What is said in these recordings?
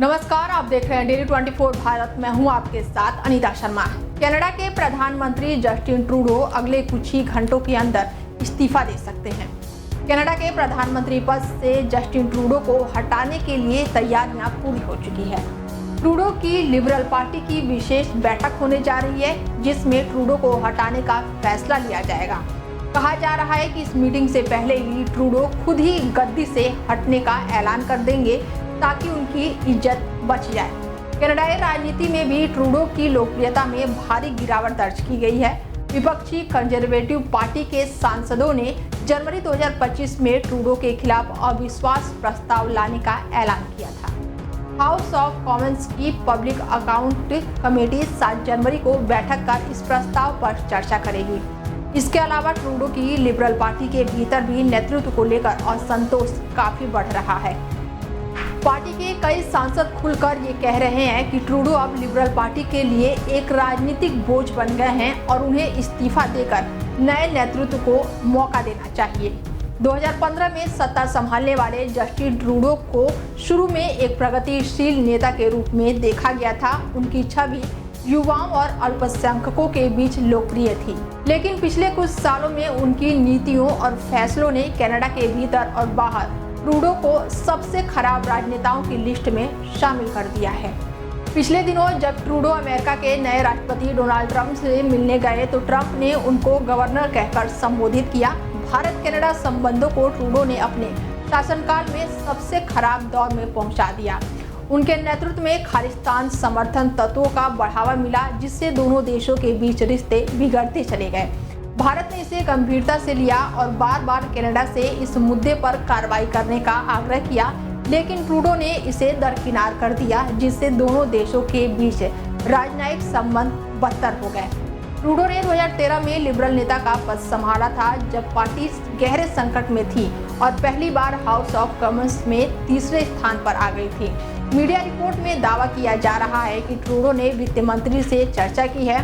नमस्कार, आप देख रहे हैं डेली 24 भारत। मैं हूं आपके साथ अनीता शर्मा। कनाडा के प्रधानमंत्री जस्टिन ट्रूडो अगले कुछ ही घंटों के अंदर इस्तीफा दे सकते हैं। कनाडा के प्रधानमंत्री पद से जस्टिन ट्रूडो को हटाने के लिए तैयारियां पूरी हो चुकी है। ट्रूडो की लिबरल पार्टी की विशेष बैठक होने जा रही है, जिसमें ट्रूडो को हटाने का फैसला लिया जाएगा। कहा जा रहा है कि इस मीटिंग से पहले ही ट्रूडो खुद ही गद्दी से हटने का ऐलान कर देंगे ताकि उनकी इज्जत बच जाए। कनाडाई राजनीति में भी ट्रूडो की लोकप्रियता में भारी गिरावट दर्ज की गई है। विपक्षी कंजर्वेटिव पार्टी के सांसदों ने जनवरी 2025 में ट्रूडो के खिलाफ अविश्वास प्रस्ताव लाने का ऐलान किया था। हाउस ऑफ कॉमन्स की पब्लिक अकाउंट कमेटी 7 जनवरी को बैठक कर इस प्रस्ताव पर चर्चा करेगी। इसके अलावा ट्रूडो की लिबरल पार्टी के भीतर भी नेतृत्व को लेकर असंतोष काफी बढ़ रहा है। पार्टी के कई सांसद खुलकर ये कह रहे हैं कि ट्रूडो अब लिबरल पार्टी के लिए एक राजनीतिक बोझ बन गए हैं और उन्हें इस्तीफा देकर नए नेतृत्व को मौका देना चाहिए। 2015 में सत्ता संभालने वाले जस्टिन ट्रूडो को शुरू में एक प्रगतिशील नेता के रूप में देखा गया था। उनकी छवि युवाओं और अल्पसंख्यकों के बीच लोकप्रिय थी, लेकिन पिछले कुछ सालों में उनकी नीतियों और फैसलों ने कनाडा के भीतर और बाहर ट्रूडो को सबसे खराब राजनेताओं की लिस्ट में शामिल कर दिया है। पिछले दिनों जब ट्रूडो अमेरिका के नए राष्ट्रपति डोनाल्ड ट्रंप से मिलने गए तो ट्रंप ने उनको गवर्नर कहकर संबोधित किया। भारत कनाडा संबंधों को ट्रूडो ने अपने शासनकाल में सबसे खराब दौर में पहुंचा दिया। उनके नेतृत्व में खालिस्तान समर्थन तत्वों का बढ़ावा मिला, जिससे दोनों देशों के बीच रिश्ते बिगड़ते चले गए। भारत ने इसे गंभीरता से लिया और बार बार कनाडा से इस मुद्दे पर कार्रवाई करने का आग्रह किया, लेकिन ट्रूडो ने इसे दरकिनार कर दिया, जिससे दोनों देशों के बीच राजनयिक संबंध बदतर हो गए। ट्रूडो ने 2013 में लिबरल नेता का पद संभाला था, जब पार्टी गहरे संकट में थी और पहली बार हाउस ऑफ कॉमन्स में तीसरे स्थान पर आ गई थी। मीडिया रिपोर्ट में दावा किया जा रहा है कि ट्रूडो ने वित्त मंत्री से चर्चा की है।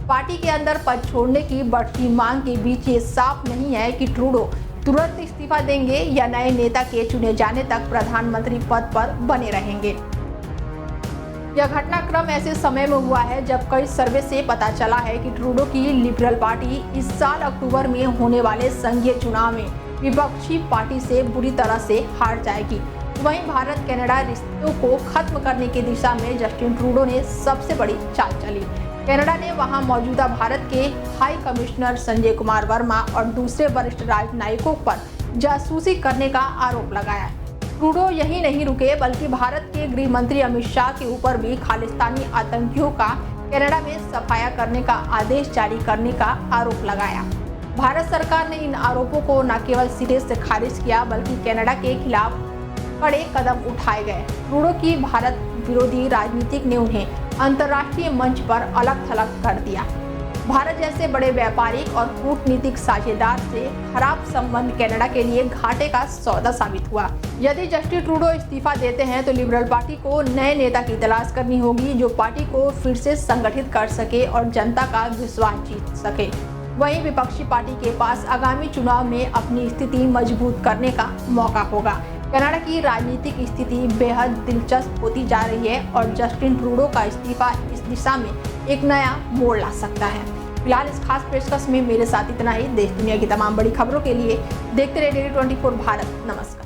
पार्टी के अंदर पद छोड़ने की बढ़ती मांग के बीच ये साफ नहीं है कि ट्रूडो तुरंत इस्तीफा देंगे या नए नेता के चुने जाने तक प्रधानमंत्री पद पर बने रहेंगे। यह घटनाक्रम ऐसे समय में हुआ है जब कई सर्वे से पता चला है कि ट्रूडो की लिबरल पार्टी इस साल अक्टूबर में होने वाले संघीय चुनाव में विपक्षी पार्टी से बुरी तरह से हार जाएगी। वहीं भारत कनाडा रिश्तों को खत्म करने की दिशा में जस्टिन ट्रूडो ने सबसे बड़ी चाल चली। कनाडा ने वहां मौजूदा भारत के हाई कमिश्नर संजय कुमार वर्मा और दूसरे वरिष्ठ राजनयिकों पर जासूसी करने का आरोप लगाया। ट्रूडो यही नहीं रुके, बल्कि भारत के गृह मंत्री अमित शाह के ऊपर भी खालिस्तानी आतंकियों का कनाडा में सफाया करने का आदेश जारी करने का आरोप लगाया। भारत सरकार ने इन आरोपों को न केवल सिरे से खारिज किया, बल्कि कनाडा के खिलाफ कड़े कदम उठाए गए। ट्रूडो की भारत विरोधी राजनीति ने उन्हें अंतर्राष्ट्रीय मंच पर अलग थलग कर दिया। भारत जैसे बड़े व्यापारिक और कूटनीतिक साझेदार से खराब संबंध कनाडा के लिए घाटे का सौदा साबित हुआ। यदि जस्टिन ट्रूडो इस्तीफा देते हैं तो लिबरल पार्टी को नए नेता की तलाश करनी होगी, जो पार्टी को फिर से संगठित कर सके और जनता का विश्वास जीत सके। वहीं विपक्षी पार्टी के पास आगामी चुनाव में अपनी स्थिति मजबूत करने का मौका होगा। कनाडा की राजनीतिक स्थिति बेहद दिलचस्प होती जा रही है और जस्टिन ट्रूडो का इस्तीफा इस दिशा में एक नया मोड़ ला सकता है। फिलहाल इस खास पेशकश में मेरे साथ इतना ही। देश दुनिया की तमाम बड़ी खबरों के लिए देखते रहिए डेली 24 भारत। नमस्कार।